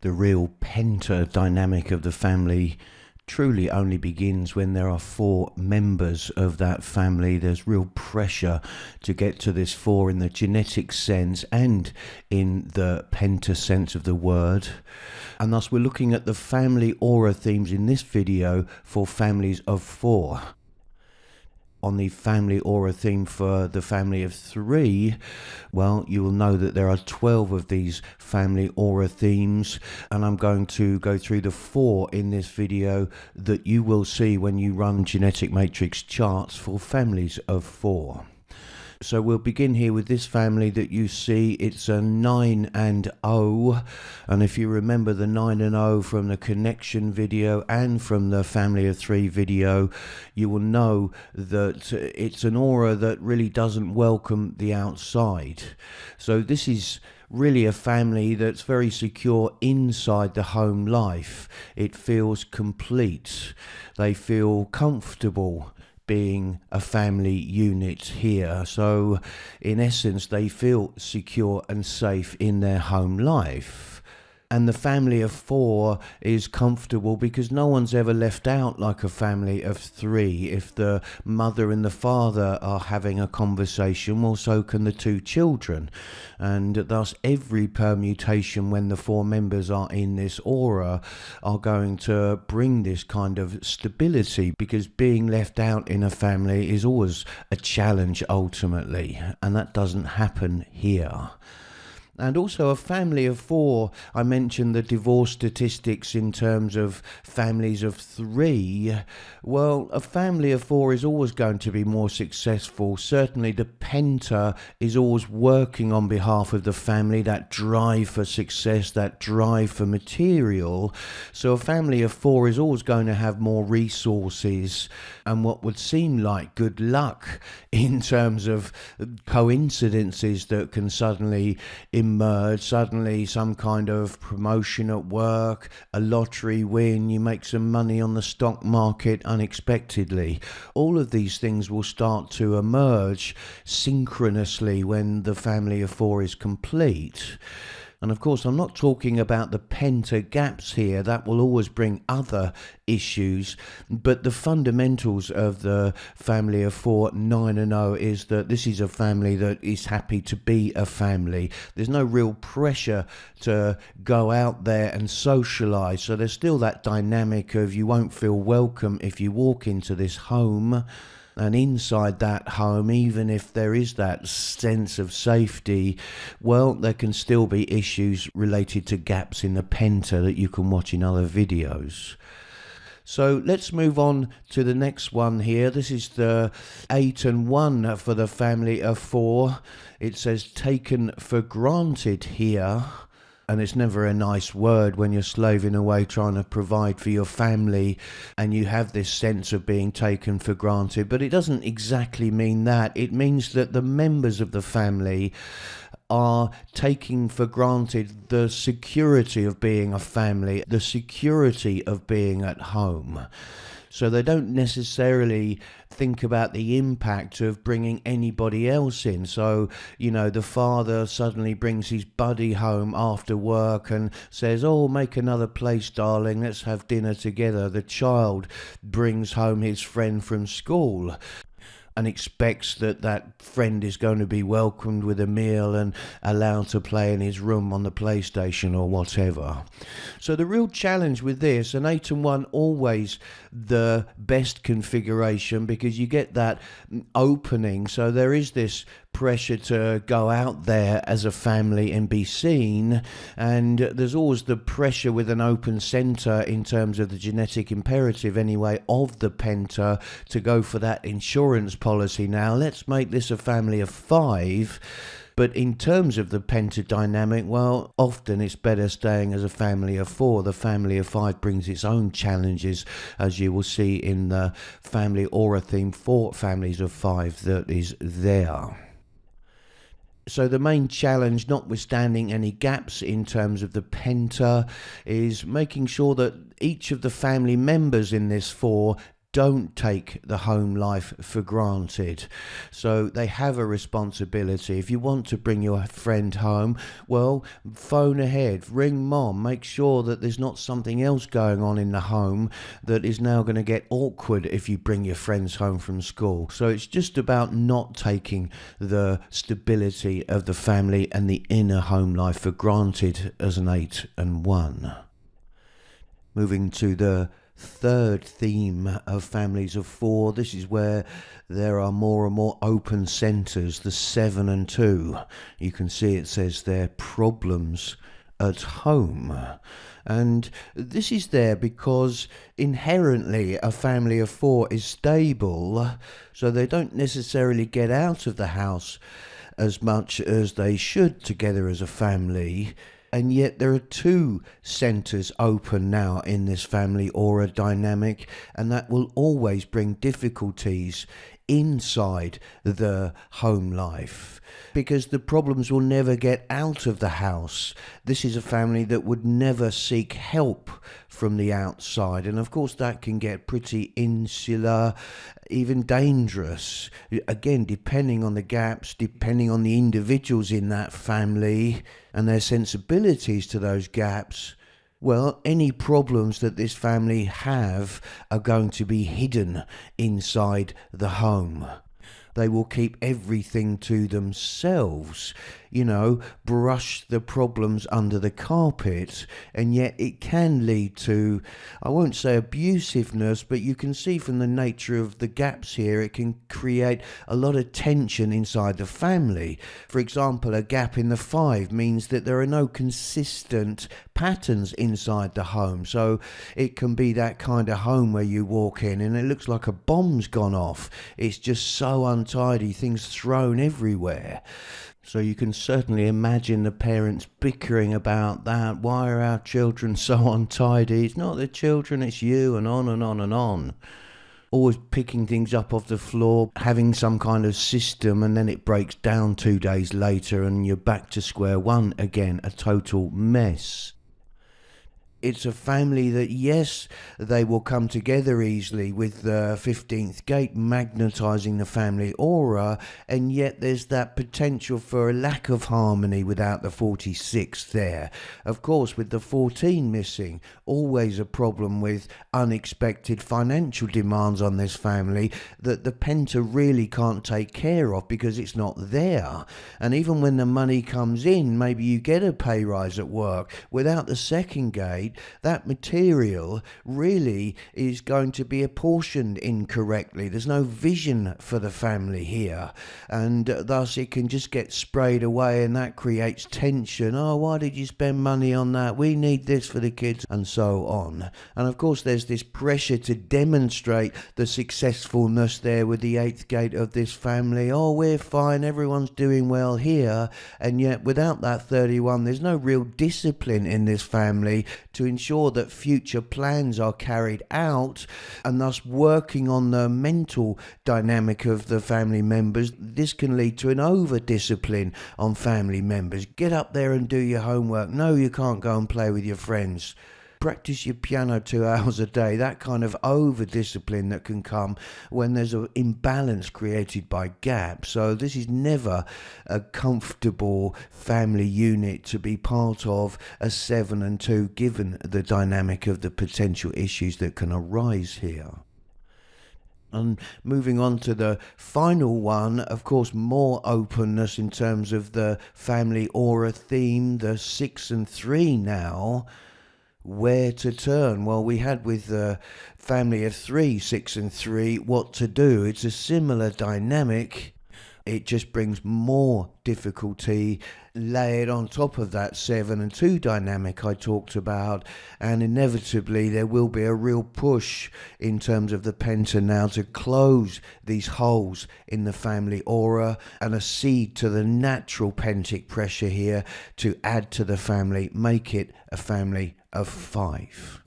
The real penta dynamic of the family truly only begins when there are 4 members of that family. There's real pressure to get to this 4 in the genetic sense and in the penta sense of the word. And thus we're looking at the family aura themes in this video for families of 4. On the family aura theme for the family of 3, well, you will know that there are 12 of these family aura themes, and I'm going to go through the 4 in this video that you will see when you run genetic matrix charts for families of 4. So we'll begin here with this family that you see. It's a 9 and 0, and if you remember the 9 and 0 from the connection video and from the family of 3 video, you will know that it's an aura that really doesn't welcome the outside. So this is really a family that's very secure inside the home life. It feels complete. They feel comfortable being a family unit here. So in essence, they feel secure and safe in their home life. And the family of 4 is comfortable because no one's ever left out like a family of 3. If the mother and the father are having a conversation, well, so can the 2 children. And thus every permutation when the 4 members are in this aura are going to bring this kind of stability, because being left out in a family is always a challenge ultimately, and that doesn't happen here. And also a family of 4, I mentioned the divorce statistics in terms of families of 3. Well, a family of 4 is always going to be more successful. Certainly the penta is always working on behalf of the family, that drive for success, that drive for material. So a family of 4 is always going to have more resources and what would seem like good luck in terms of coincidences that can suddenly emerge. Suddenly some kind of promotion at work, a lottery win, you make some money on the stock market unexpectedly. All of these things will start to emerge synchronously when the family of 4 is complete. And of course, I'm not talking about the penta gaps here. That will always bring other issues. But the fundamentals of the family of 4, 9 and 0 is that this is a family that is happy to be a family. There's no real pressure to go out there and socialize. So there's still that dynamic of you won't feel welcome if you walk into this home. And inside that home, even if there is that sense of safety, well, there can still be issues related to gaps in the penta that you can watch in other videos. So let's move on to the next one here. This is the 8 and 1 for the family of 4. It says taken for granted here. And it's never a nice word when you're slaving away trying to provide for your family and you have this sense of being taken for granted. But it doesn't exactly mean that. It means that the members of the family are taking for granted the security of being a family, the security of being at home. So they don't necessarily think about the impact of bringing anybody else in. So, you know, the father suddenly brings his buddy home after work and says, oh, make another place, darling, let's have dinner together. The child brings home his friend from school and expects that that friend is going to be welcomed with a meal and allowed to play in his room on the PlayStation or whatever. So the real challenge with this, and 8 and 1 always the best configuration because you get that opening. So there is this pressure to go out there as a family and be seen, and there's always the pressure with an open center in terms of the genetic imperative anyway of the penta to go for that insurance policy. Now let's make this a family of 5. But in terms of the pentadynamic, well, often it's better staying as a family of 4. The family of 5 brings its own challenges, as you will see in the family aura theme for families of 5 that is there. So the main challenge, notwithstanding any gaps in terms of the penta, is making sure that each of the family members in this 4 don't take the home life for granted. So they have a responsibility. If you want to bring your friend home, well, phone ahead, ring mom, make sure that there's not something else going on in the home that is now going to get awkward if you bring your friends home from school. So it's just about not taking the stability of the family and the inner home life for granted as an 8 and 1. Moving to the third theme of families of 4, this is where there are more and more open centres, the 7 and 2. You can see it says there, problems at home. And this is there because inherently a family of 4 is stable, so they don't necessarily get out of the house as much as they should together as a family. And yet there are 2 centres open now in this family aura dynamic, and that will always bring difficulties inside the home life because the problems will never get out of the house. This is a family that would never seek help from the outside, and of course that can get pretty insular, even dangerous, again depending on the gaps, depending on the individuals in that family and their sensibilities to those gaps. Well, any problems that this family have are going to be hidden inside the home. They will keep everything to themselves, brush the problems under the carpet, and yet it can lead to, I won't say abusiveness, but you can see from the nature of the gaps here, it can create a lot of tension inside the family. For example, a gap in the 5 means that there are no consistent patterns inside the home. So it can be that kind of home where you walk in and it looks like a bomb's gone off. It's just so untidy, things thrown everywhere. So you can certainly imagine the parents bickering about that. Why are our children so untidy? It's not the children, it's you, and on and on and on. Always picking things up off the floor, having some kind of system, and then it breaks down 2 days later and you're back to square one again, a total mess. It's a family that, yes, they will come together easily with the 15th gate magnetising the family aura, and yet there's that potential for a lack of harmony without the 46th there. Of course, with the 14 missing, always a problem with unexpected financial demands on this family that the Penta really can't take care of because it's not there. And even when the money comes in, maybe you get a pay rise at work, without the second gate, that material really is going to be apportioned incorrectly. There's no vision for the family here, and thus it can just get sprayed away, and that creates tension. Oh, why did you spend money on that? We need this for the kids, and so on. And of course there's this pressure to demonstrate the successfulness there with the 8th gate of this family. Oh, we're fine, everyone's doing well here, and yet without that 31 there's no real discipline in this family to ensure that future plans are carried out, and thus working on the mental dynamic of the family members. This can lead to an over-discipline on family members. Get up there and do your homework. No, you can't go and play with your friends. Practice your piano 2 hours a day, that kind of over-discipline that can come when there's an imbalance created by gaps. So this is never a comfortable family unit to be part of, a 7 and 2, given the dynamic of the potential issues that can arise here. And moving on to the final one, of course, more openness in terms of the family aura theme, the 6 and 3 now. Where to turn? Well, we had with the family of 3, 6 and 3, what to do. It's a similar dynamic. It just brings more difficulty layered on top of that 7 and 2 dynamic I talked about, and inevitably there will be a real push in terms of the Penta now to close these holes in the family aura, and a seed to the natural pentic pressure here to add to the family, make it a family of 5.